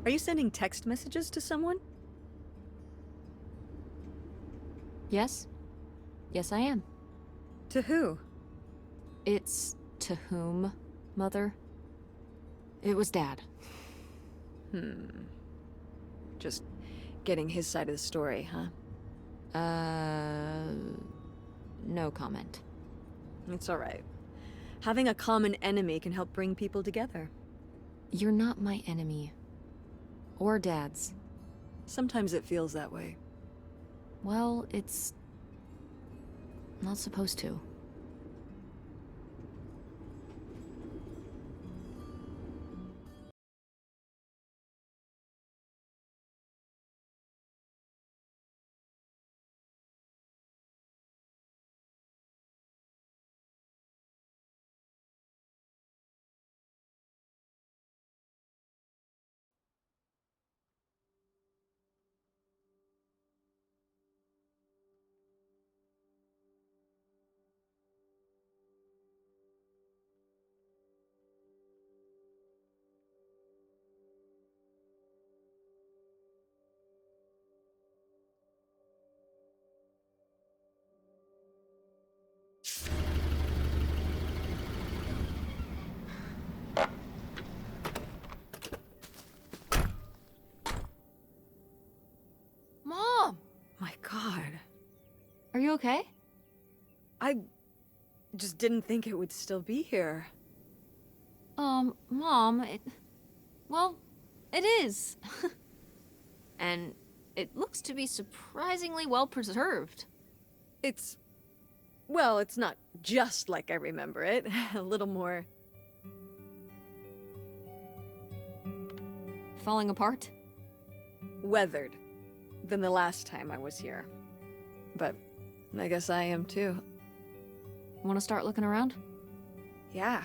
Are you sending text messages to someone? Yes? Yes, I am. To who? It's to whom, Mother? It was Dad. Just getting his side of the story, huh? No comment. It's alright. Having a common enemy can help bring people together. You're not my enemy. Or Dad's. Sometimes it feels that way. Well, it's not supposed to. Mom! My God. Are you okay? I just didn't think it would still be here. Mom, well, it is. And it looks to be surprisingly well preserved. Well, it's not just like I remember it. A little more... Falling apart? weathered than the last time I was here. But I guess I am too. Want to start looking around? Yeah.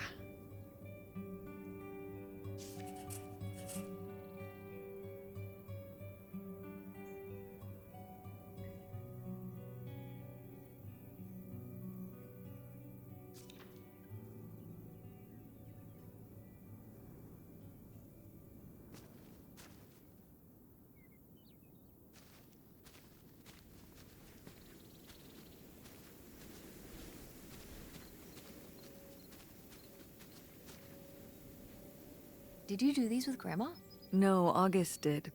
Did you do these with Grandma? No, August did.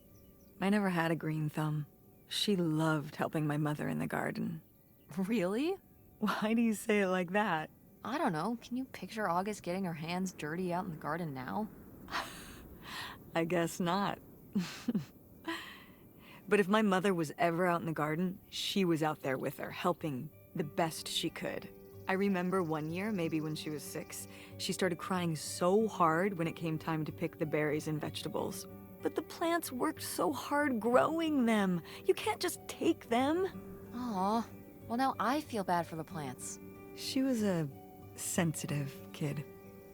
I never had a green thumb. She loved helping my mother in the garden. Really? Why do you say it like that? I don't know. Can you picture August getting her hands dirty out in the garden now? I guess not. But if my mother was ever out in the garden, she was out there with her, helping the best she could. I remember one year, maybe when she was 6, she started crying so hard when it came time to pick the berries and vegetables. But the plants worked so hard growing them. You can't just take them. Aw. Well, now I feel bad for the plants. She was a sensitive kid.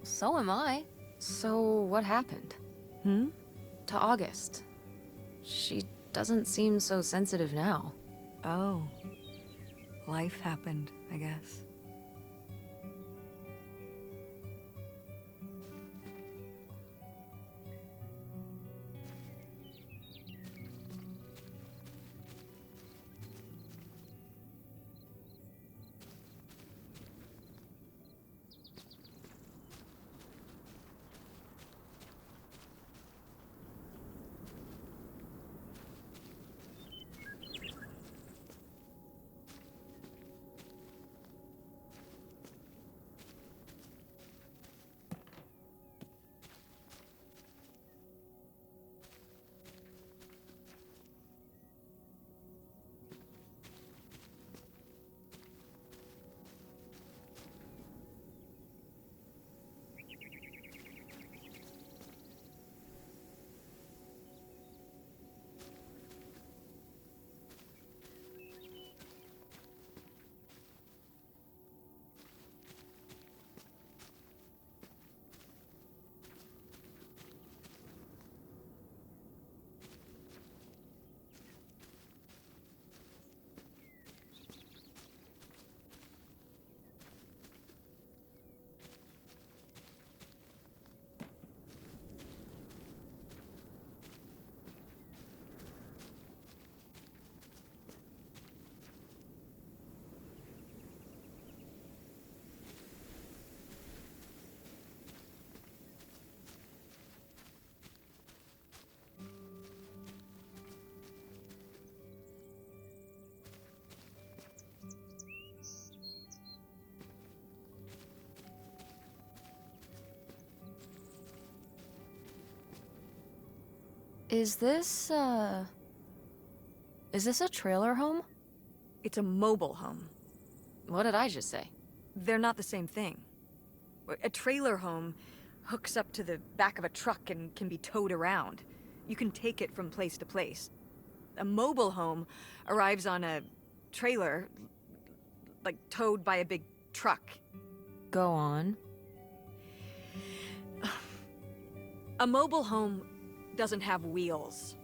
So am I. So what happened? Hmm? To August. She doesn't seem so sensitive now. Oh. Life happened, I guess. Is this a trailer home? It's a mobile home. What did I just say? They're not the same thing. A trailer home hooks up to the back of a truck and can be towed around. You can take it from place to place. A mobile home arrives on a trailer, like towed by a big truck. Go on. A mobile home doesn't have wheels.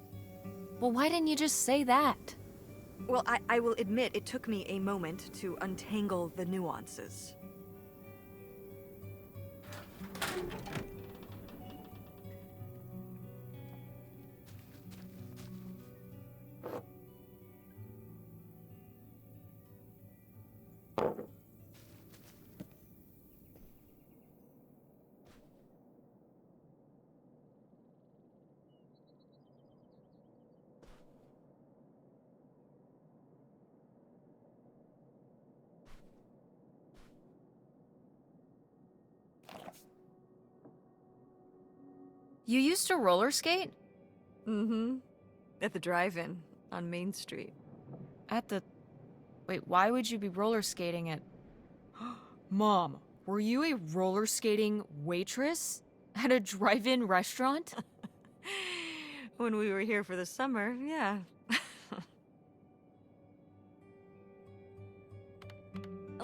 Well, why didn't you just say that? Well, I will admit it took me a moment to untangle the nuances. You used to roller skate? Mm-hmm. At the drive-in on Main Street. Wait, why would you be roller skating at... Mom, were you a roller skating waitress? At a drive-in restaurant? When we were here for the summer, yeah.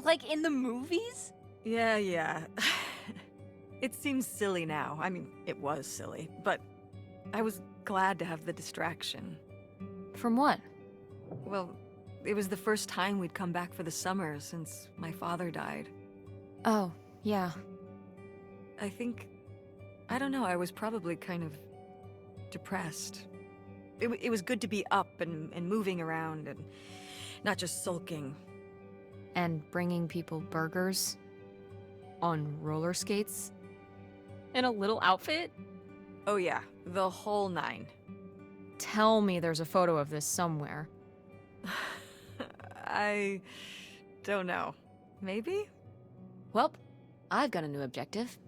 Like in the movies? Yeah. It seems silly now. I mean, it was silly, but I was glad to have the distraction. From what? Well, it was the first time we'd come back for the summer since my father died. Oh, yeah. I don't know, I was probably kind of depressed. It was good to be up and moving around and not just sulking. And bringing people burgers? On roller skates? In a little outfit? Oh yeah, the whole nine. Tell me there's a photo of this somewhere. I don't know. Maybe? Well, I've got a new objective.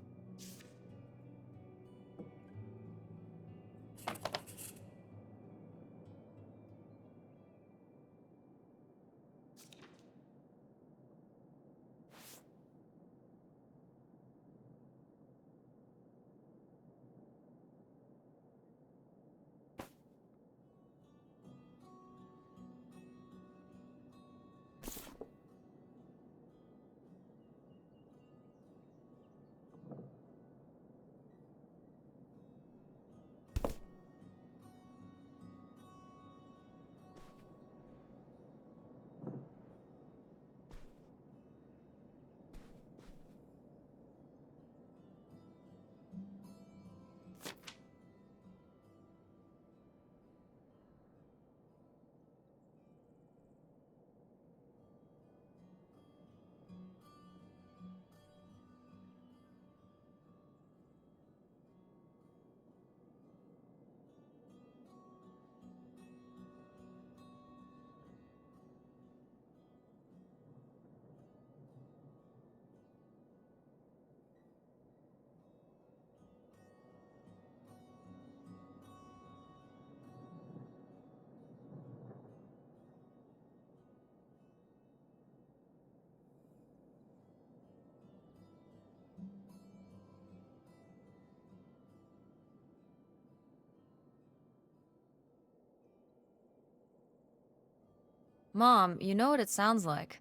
Mom, you know what it sounds like.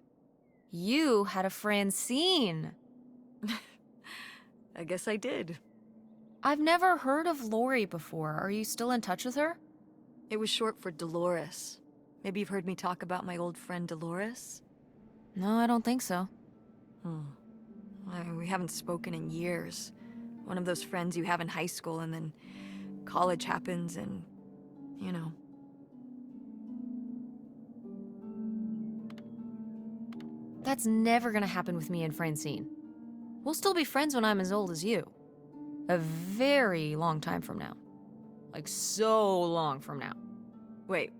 You had a Francine. I guess I did. I've never heard of Lori before. Are you still in touch with her? It was short for Dolores. Maybe you've heard me talk about my old friend Dolores? No, I don't think so. We haven't spoken in years. One of those friends you have in high school and then college happens and, you know. That's never gonna happen with me and Francine. We'll still be friends when I'm as old as you. A very long time from now. Like so long from now. Wait,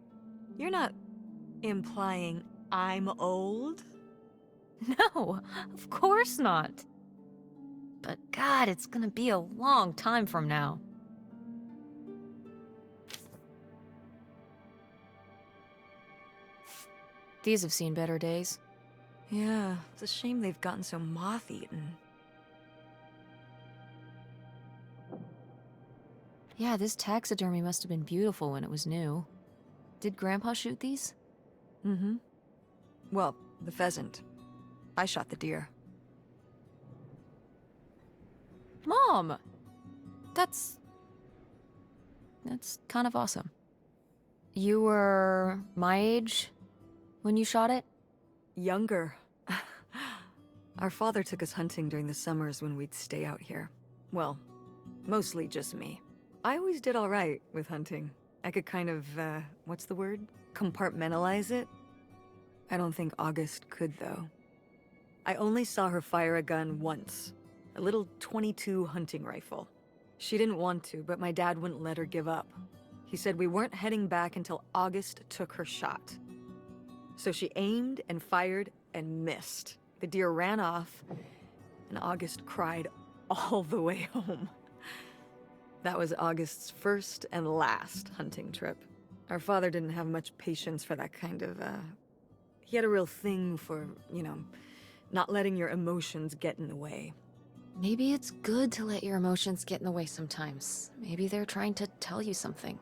you're not implying I'm old? No, of course not. But God, it's gonna be a long time from now. these have seen better days. Yeah, it's a shame they've gotten so moth-eaten. Yeah, this taxidermy must have been beautiful when it was new. Did Grandpa shoot these? Mm-hmm. Well, the pheasant. I shot the deer. Mom! That's kind of awesome. You were my age when you shot it? Younger. Our father took us hunting during the summers when we'd stay out here. Well, mostly just me. I always did all right with hunting. I could kind of, what's the word? Compartmentalize it? I don't think August could, though. I only saw her fire a gun once. A little .22 hunting rifle. She didn't want to, but my dad wouldn't let her give up. He said we weren't heading back until August took her shot. So she aimed and fired and missed. The deer ran off, and August cried all the way home. That was August's first and last hunting trip. Our father didn't have much patience for that kind of, He had a real thing for, not letting your emotions get in the way. Maybe it's good to let your emotions get in the way sometimes. Maybe they're trying to tell you something.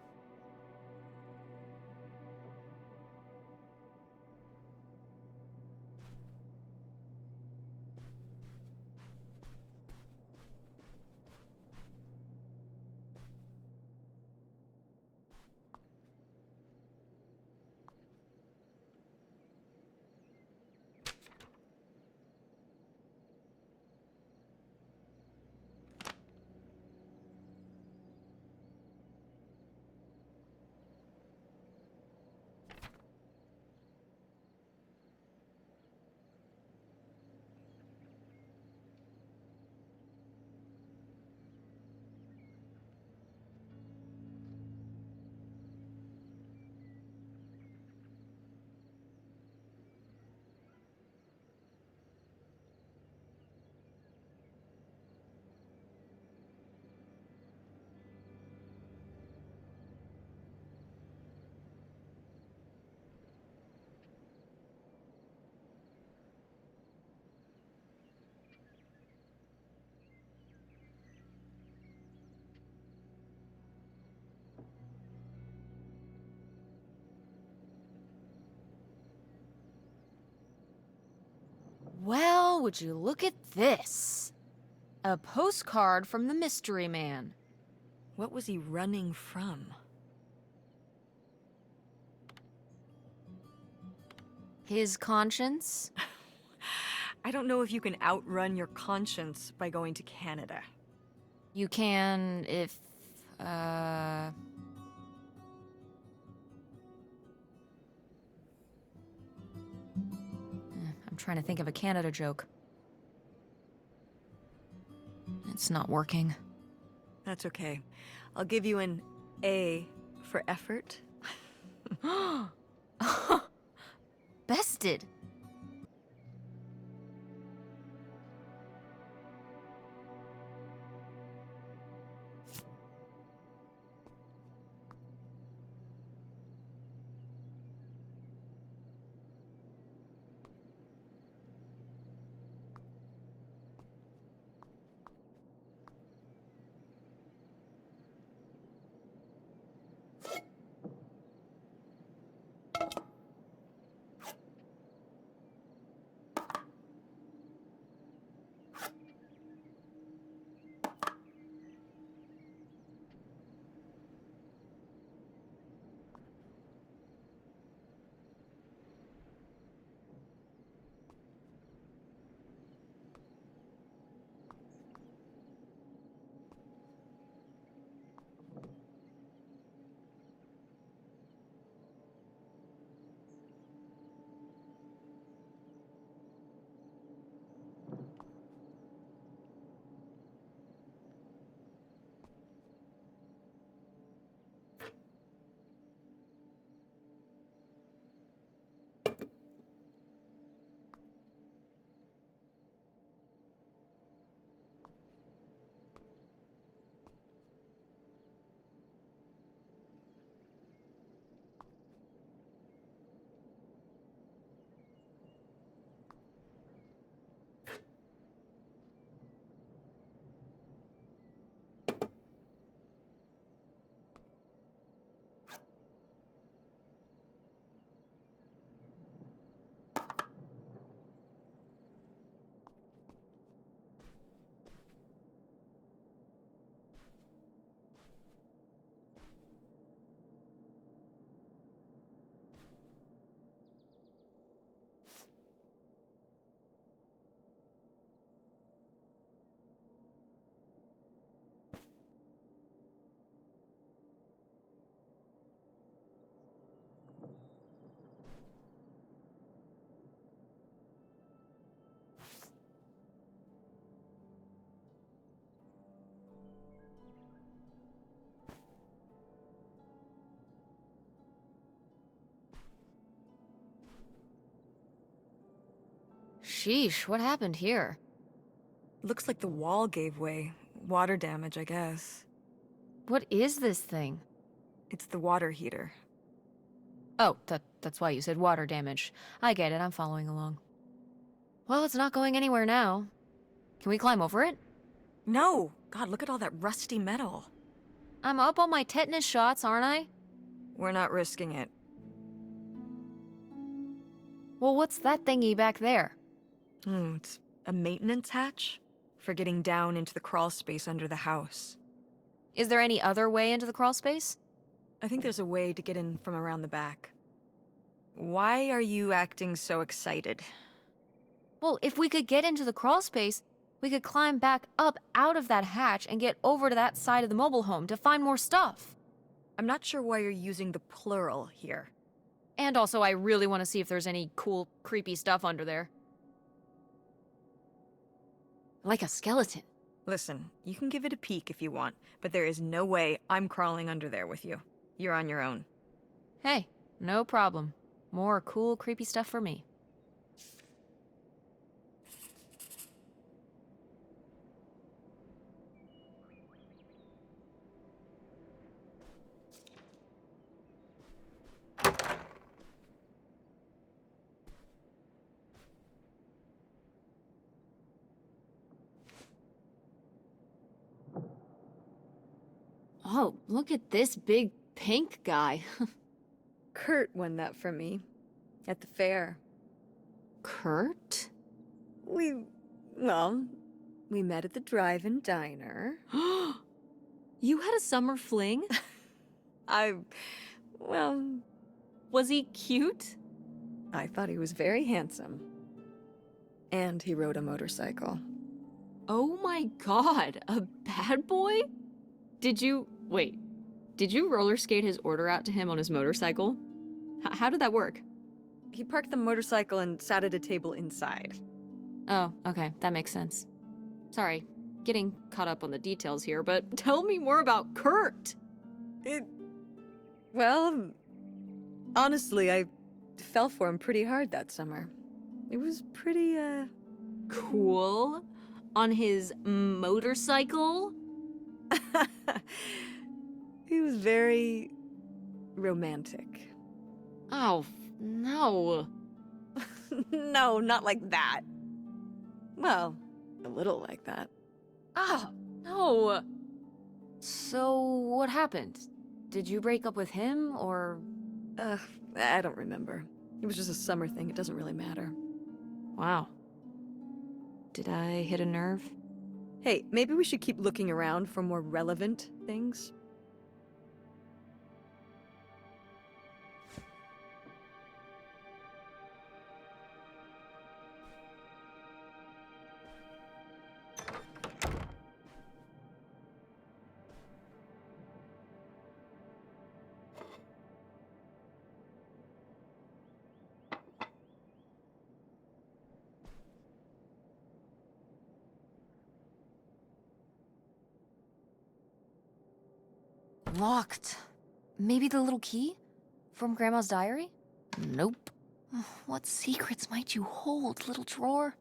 Well, would you look at this? A postcard from the mystery man. What was he running from? His conscience? I don't know if you can outrun your conscience by going to Canada. You can if, I'm trying to think of a Canada joke. It's not working. That's okay. I'll give you an A for effort. Bested. Sheesh, what happened here? Looks like the wall gave way. Water damage, I guess. What is this thing? It's the water heater. Oh, that's why you said water damage. I get it, I'm following along. Well, it's not going anywhere now. Can we climb over it? No! God, look at all that rusty metal. I'm up on my tetanus shots, aren't I? We're not risking it. Well, what's that thingy back there? It's a maintenance hatch for getting down into the crawl space under the house. Is there any other way into the crawl space? I think there's a way to get in from around the back. Why are you acting so excited? Well, if we could get into the crawl space, we could climb back up out of that hatch and get over to that side of the mobile home to find more stuff. I'm not sure why you're using the plural here. And also, I really want to see if there's any cool, creepy stuff under there. Like a skeleton. Listen, you can give it a peek if you want, but there is no way I'm crawling under there with you. You're on your own. Hey, no problem. More cool, creepy stuff for me. Oh, look at this big pink guy. Kurt won that from me. At the fair. Kurt? We met at the drive-in diner. You had a summer fling? Was he cute? I thought he was very handsome. And he rode a motorcycle. Oh my god, a bad boy? Did you roller skate his order out to him on his motorcycle? How did that work? He parked the motorcycle and sat at a table inside. Oh, okay, that makes sense. Sorry, getting caught up on the details here, but tell me more about Kurt! Honestly, I fell for him pretty hard that summer. It was pretty, Cool? On his motorcycle? He was very romantic. Oh, no. No, not like that. Well, a little like that. Oh, no. So, what happened? Did you break up with him, or...? I don't remember. It was just a summer thing. It doesn't really matter. Wow. Did I hit a nerve? Hey, maybe we should keep looking around for more relevant things. Locked. Maybe the little key? From Grandma's diary? Nope. What secrets might you hold, little drawer?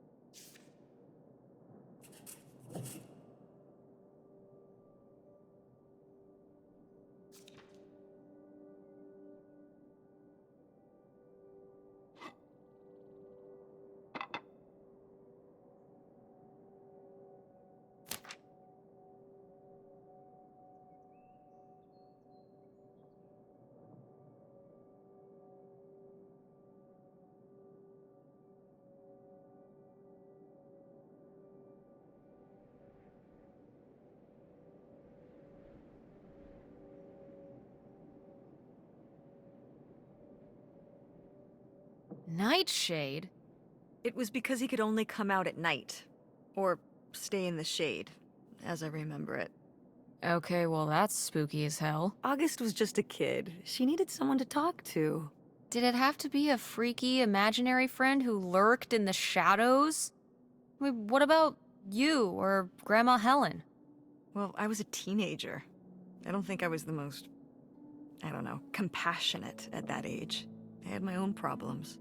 Nightshade? It was because he could only come out at night. Or stay in the shade, as I remember it. Okay, well that's spooky as hell. August was just a kid. She needed someone to talk to. Did it have to be a freaky, imaginary friend who lurked in the shadows? I mean, what about you or Grandma Helen? Well, I was a teenager. I don't think I was the most, compassionate at that age. I had my own problems.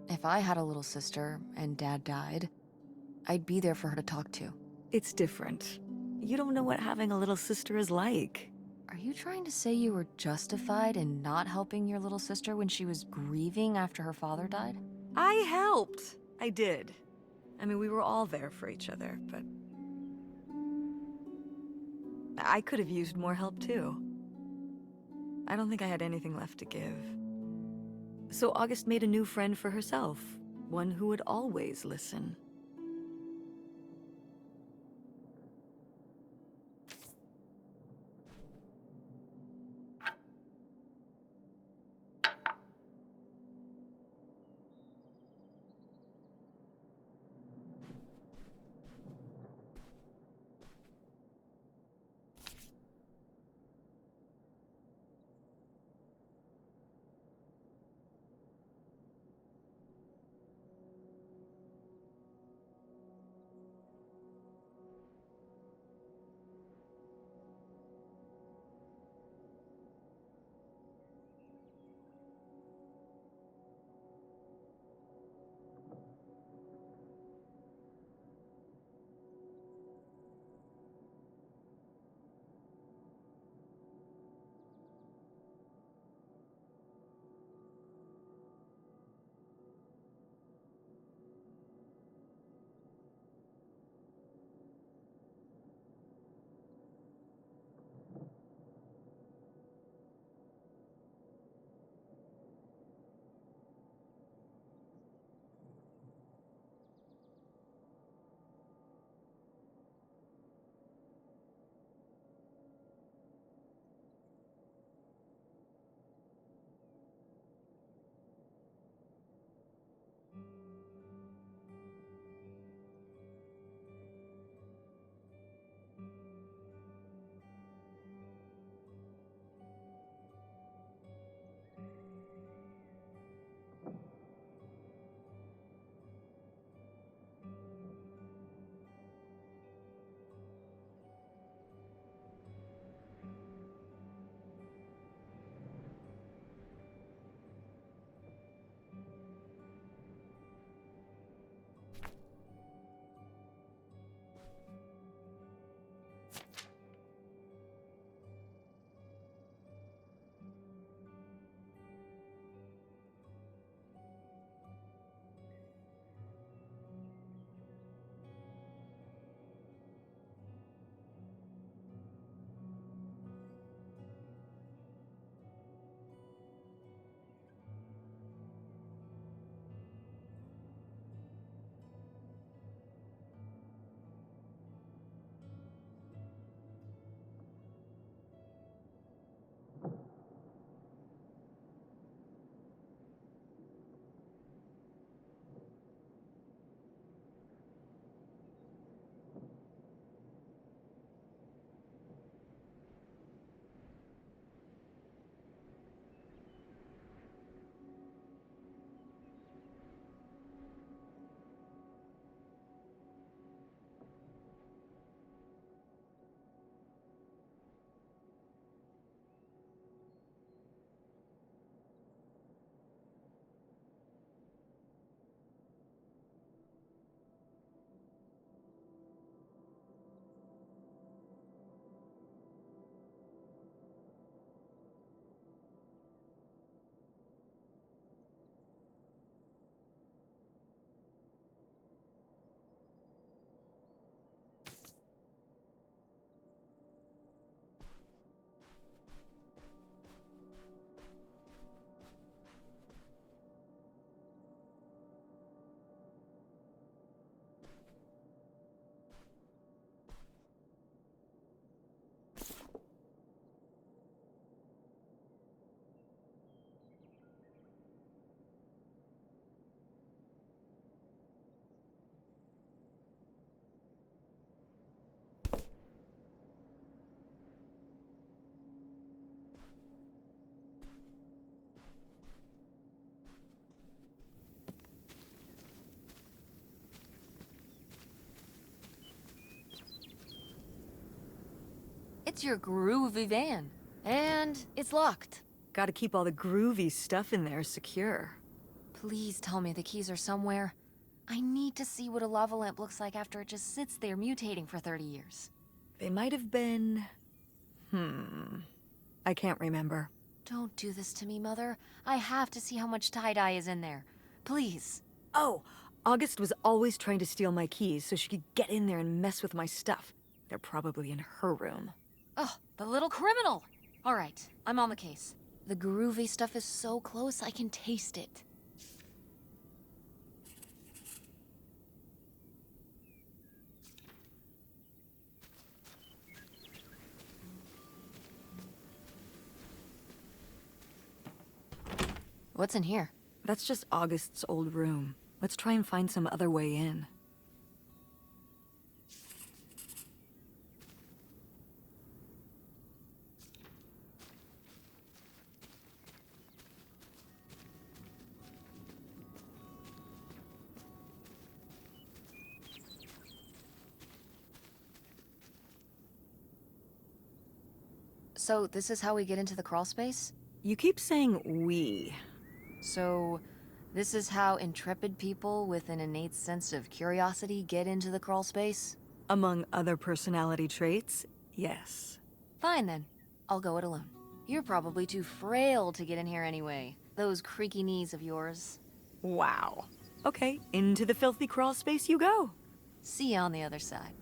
If I had a little sister and Dad died, I'd be there for her to talk to. It's different. You don't know what having a little sister is like. Are you trying to say you were justified in not helping your little sister when she was grieving after her father died? I helped. I did. I mean, we were all there for each other, but I could have used more help too. I don't think I had anything left to give. So August made a new friend for herself, one who would always listen. It's your groovy van. And it's locked. Gotta keep all the groovy stuff in there secure. Please tell me the keys are somewhere. I need to see what a lava lamp looks like after it just sits there mutating for 30 years. They might have been... I can't remember. Don't do this to me, Mother. I have to see how much tie-dye is in there. Please. Oh, August was always trying to steal my keys so she could get in there and mess with my stuff. They're probably in her room. Oh, the little criminal! All right, I'm on the case. The groovy stuff is so close, I can taste it. What's in here? That's just August's old room. Let's try and find some other way in. So, this is how we get into the crawl space? You keep saying we. So, this is how intrepid people with an innate sense of curiosity get into the crawl space? Among other personality traits, yes. Fine then. I'll go it alone. You're probably too frail to get in here anyway. Those creaky knees of yours. Wow. Okay, into the filthy crawl space you go. See you on the other side.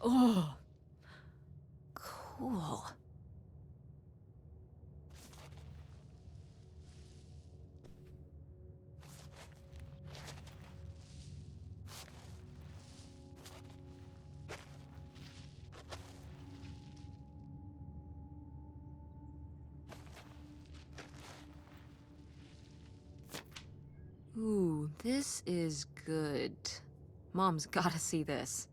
Oh, Cool. Ooh, this is good. Mom's gotta see this.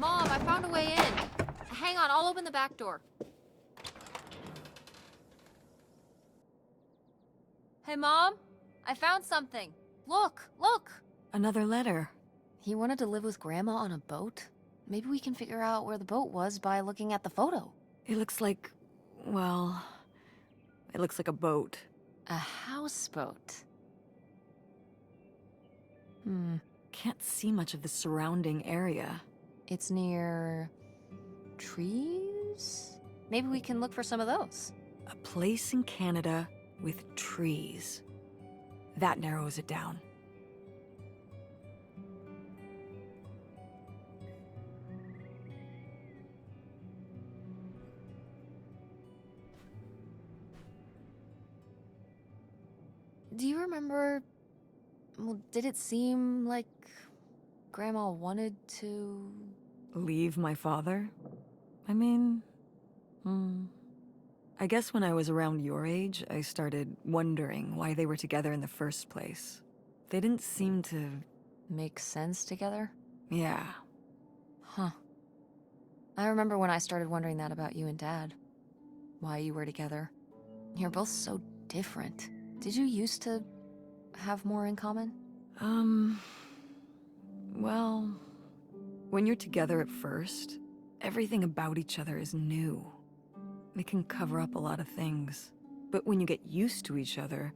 Mom, I found a way in. Hang on, I'll open the back door. Hey, Mom? I found something. Look, look! another letter. He wanted to live with Grandma on a boat? Maybe we can figure out where the boat was by looking at the photo. It looks like, well, it looks like a boat. A houseboat. Can't see much of the surrounding area. It's near... trees? Maybe we can look for some of those. A place in Canada with trees. That narrows it down. Do you remember... well, did it seem like Grandma wanted to... Leave my father? I mean... I guess when I was around your age, I started wondering why they were together in the first place. They didn't seem to... make sense together? Yeah. Huh. I remember when I started wondering that about you and Dad. Why you were together. You're both so different. Did you used to have more in common? Well, when you're together at first, everything about each other is new. It can cover up a lot of things. But when you get used to each other,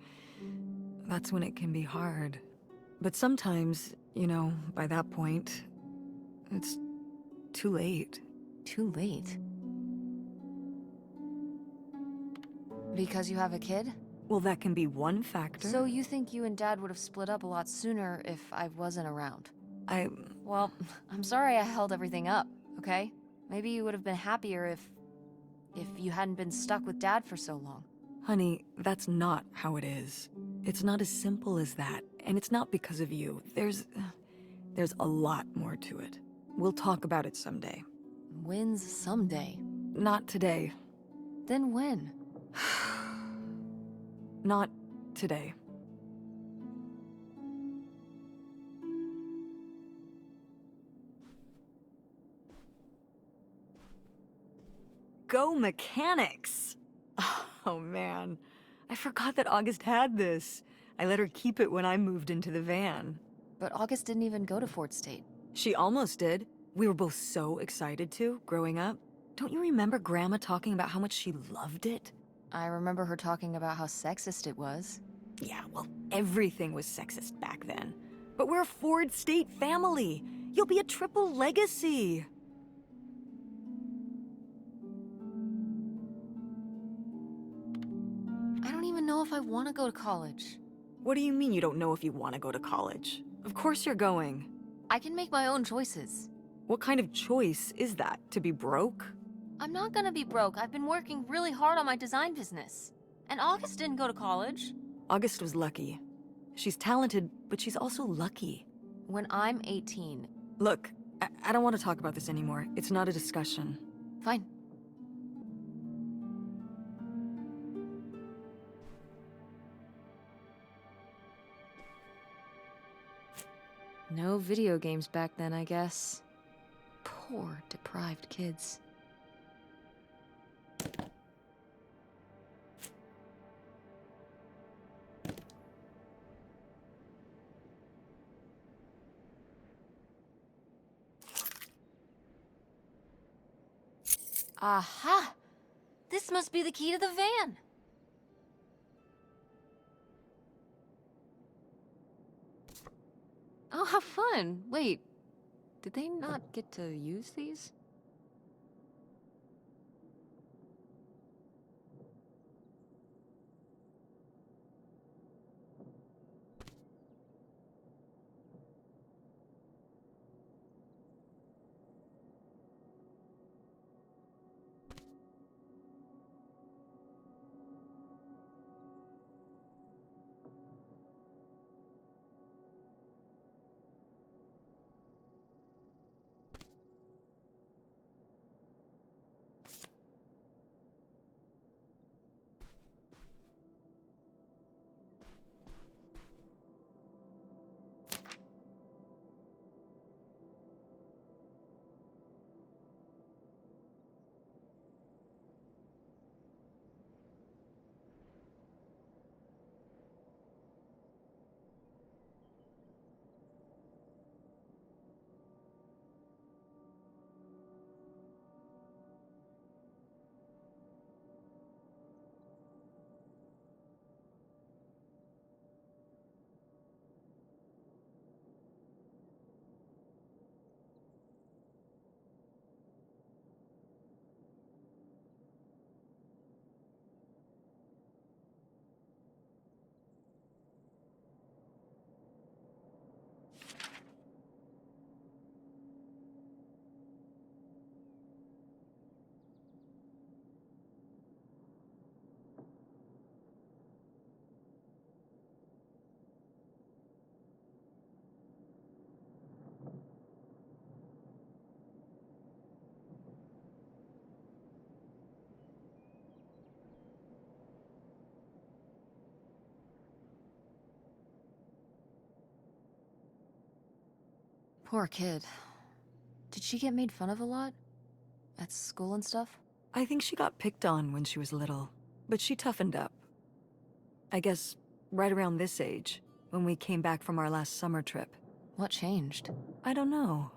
that's when it can be hard. But sometimes, you know, by that point, it's too late. Too late? Because you have a kid? Well, that can be one factor. So you think you and Dad would have split up a lot sooner if I wasn't around? Well, I'm sorry I held everything up, okay? Maybe you would have been happier if you hadn't been stuck with Dad for so long. honey, that's not how it is. It's not as simple as that, and it's not because of you. There's a lot more to it. We'll talk about it someday. When's someday? Not today. Then when? Not today. Go mechanics! Oh man, I forgot that August had this. I let her keep it when I moved into the van. But August didn't even go to Fort State. She almost did. We were both so excited to, growing up. Don't you remember Grandma talking about how much she loved it? I remember her talking about how sexist it was. Yeah, well, everything was sexist back then. But we're a Ford State family. You'll be a triple legacy. I don't even know if I want to go to college. What do you mean you don't know if you want to go to college? Of course you're going. I can make my own choices. What kind of choice is that? To be broke? I'm not gonna be broke. I've been working really hard on my design business. And August didn't go to college. August was lucky. She's talented, but she's also lucky. When I'm 18. Look, I don't want to talk about this anymore. It's not a discussion. Fine. No video games back then, I guess. Poor, deprived kids. Aha! This must be the key to the van! Oh, how fun! Wait, did they not get to use these? Poor kid. Did she get made fun of a lot? At school and stuff? I think she got picked on when she was little, but she toughened up. I guess right around this age, when we came back from our last summer trip. What changed? I don't know.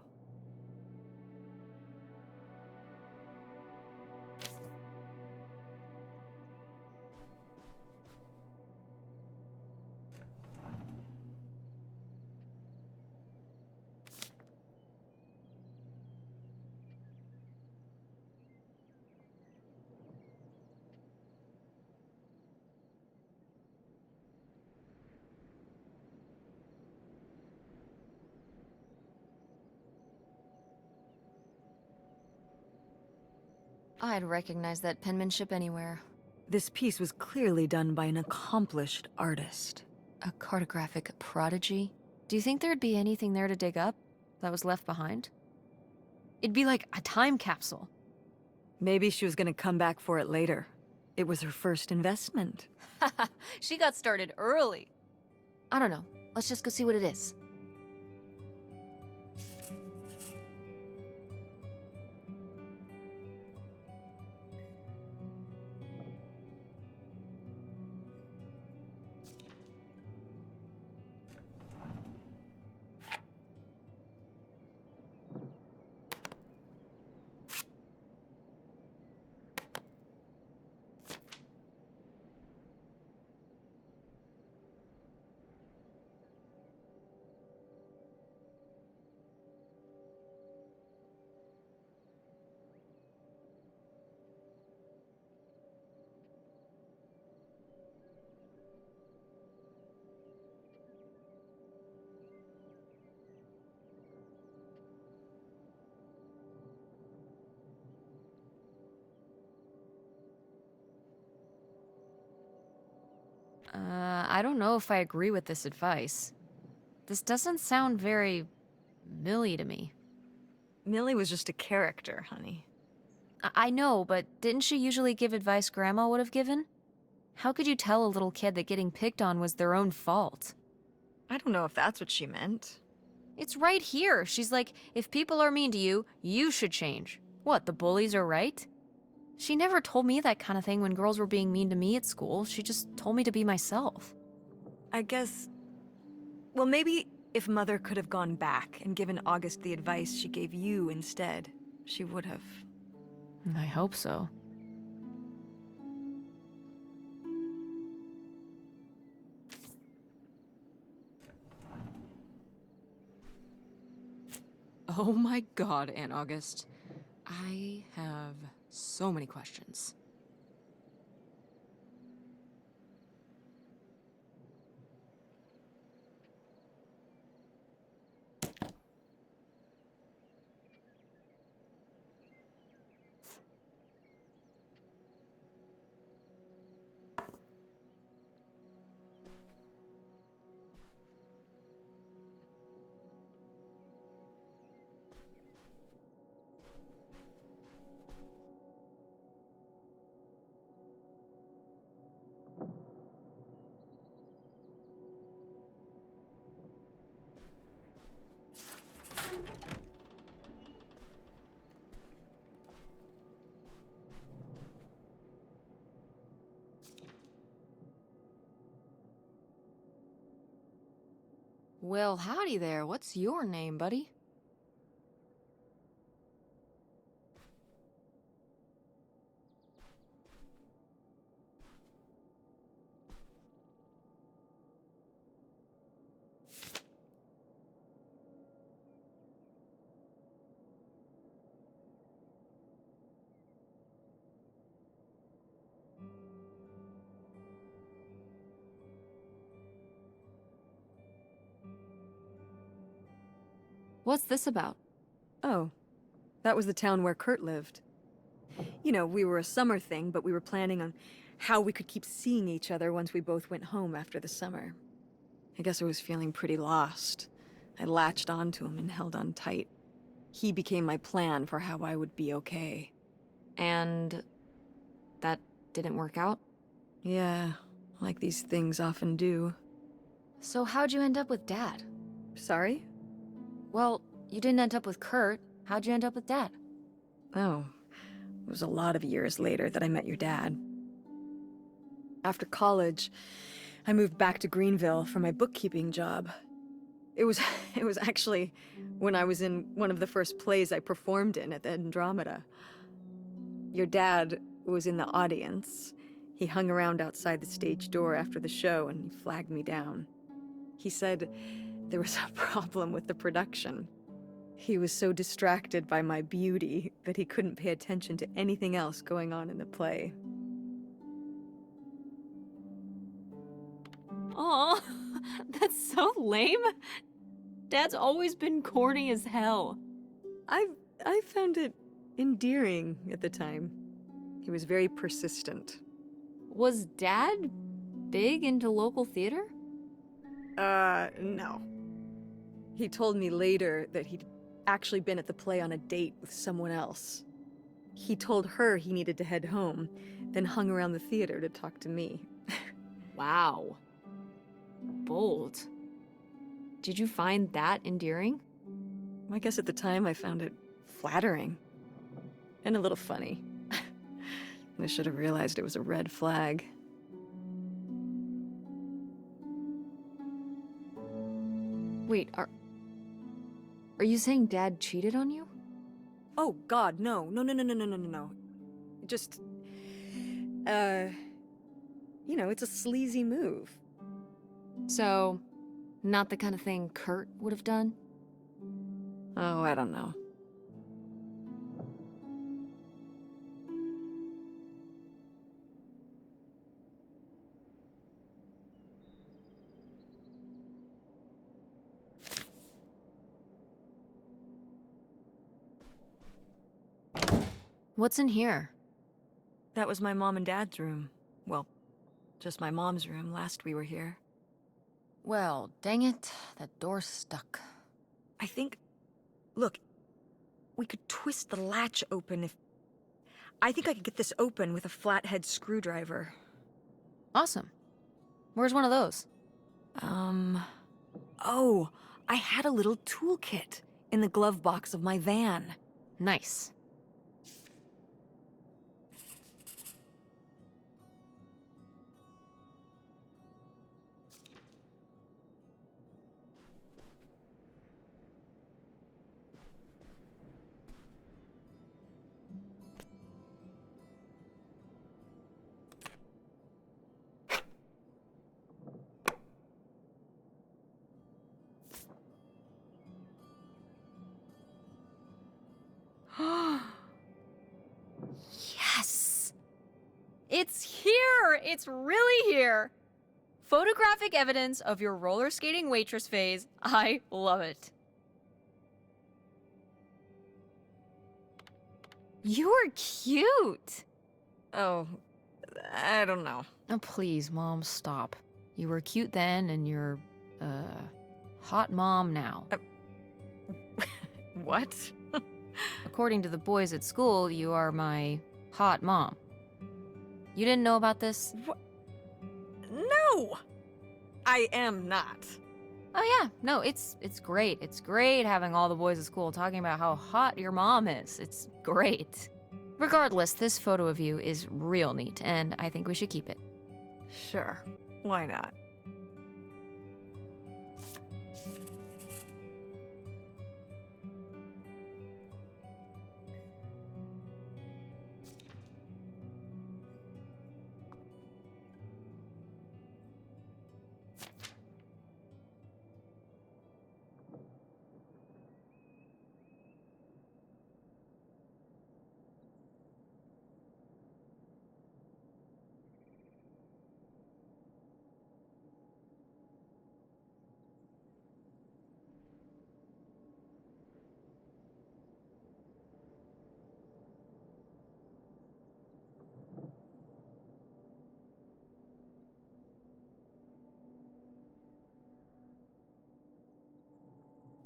I'd recognize that penmanship anywhere. This piece was clearly done by an accomplished artist. A cartographic prodigy? Do you think there'd be anything there to dig up that was left behind? It'd be like a time capsule. Maybe she was gonna come back for it later. It was her first investment. She got started early. I don't know. Let's just go see what it is. I don't know if I agree with this advice. This doesn't sound very Millie to me. Millie was just a character, honey. I know, but didn't she usually give advice Grandma would have given? How could you tell a little kid that getting picked on was their own fault? I don't know if that's what she meant. It's right here. She's like, if people are mean to you, you should change. What, the bullies are right? She never told me that kind of thing when girls were being mean to me at school. She just told me to be myself. I guess... Well, maybe if Mother could have gone back and given August the advice she gave you instead, she would have. I hope so. Oh my god, Aunt August. I have so many questions. Well, howdy there. What's your name, buddy? What's this about? Oh, that was the town where Kurt lived. You know, we were a summer thing, but we were planning on how we could keep seeing each other once we both went home after the summer. I guess I was feeling pretty lost. I latched onto him and held on tight. He became my plan for how I would be okay. And that didn't work out? Yeah, like these things often do. So how'd you end up with Dad? Sorry? Well, you didn't end up with Kurt. How'd you end up with Dad? Oh, it was a lot of years later that I met your dad. After college, I moved back to Greenville for my bookkeeping job. It was it was actually when I was in one of the first plays I performed in at the Andromeda. Your dad was in the audience. He hung around outside the stage door after the show and he flagged me down. He said there was a problem with the production. He was so distracted by my beauty that he couldn't pay attention to anything else going on in the play. Aw, that's so lame. Dad's always been corny as hell. I found it endearing at the time. He was very persistent. Was Dad big into local theater? No. He told me later that he'd actually been at the play on a date with someone else. He told her he needed to head home, then hung around the theater to talk to me. Wow. Bold. Did you find that endearing? I guess at the time I found it flattering. And a little funny. I should have realized it was a red flag. Wait, are you saying Dad cheated on you? Oh, God, no. No. Just, it's a sleazy move. So, not the kind of thing Kurt would have done? Oh, I don't know. What's in here? That was my mom and dad's room. Well, just my mom's room last we were here. Well, dang it, that door's stuck. I think... Look, we could twist the latch open if... I think I could get this open with a flathead screwdriver. Awesome. Where's one of those? Oh, I had a little toolkit in the glove box of my van. Nice. Yes! It's here! It's really here! Photographic evidence of your roller skating waitress phase. I love it. You're cute! Oh, I don't know. Oh, please, Mom, stop. You were cute then, and you're, hot mom now. What? According to the boys at school, you are my hot mom. You didn't know about this? What? No! I am not. Oh yeah, no, it's great. It's great having all the boys at school talking about how hot your mom is. It's great. Regardless, this photo of you is real neat, and I think we should keep it. Sure. Why not?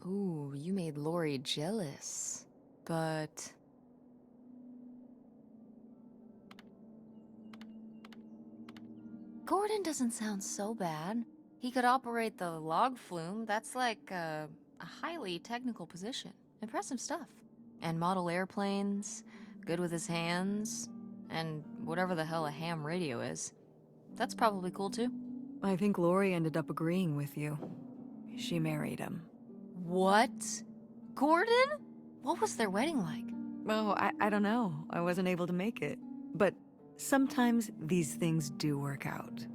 Ooh, you made Lori jealous. But... Gordon doesn't sound so bad. He could operate the log flume. That's like, a highly technical position. Impressive stuff. And model airplanes, good with his hands, and whatever the hell a ham radio is. That's probably cool too. I think Lori ended up agreeing with you. She married him. What? Gordon? What was their wedding like? Oh, I don't know. I wasn't able to make it. But sometimes these things do work out.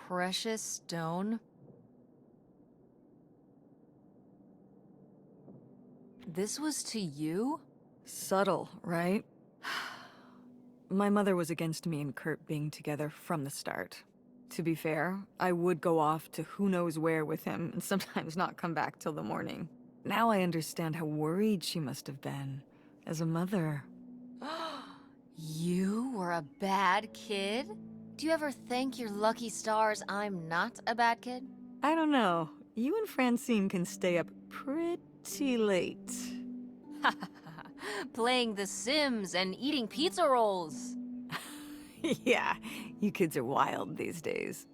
Precious stone? This was to you? Subtle, right? My mother was against me and Kurt being together from the start. To be fair, I would go off to who knows where with him and sometimes not come back till the morning. Now I understand how worried she must have been as a mother. You were a bad kid? Do you ever thank your lucky stars I'm not a bad kid? I don't know. You and Francine can stay up pretty late. Playing The Sims and eating pizza rolls. Yeah, you kids are wild these days.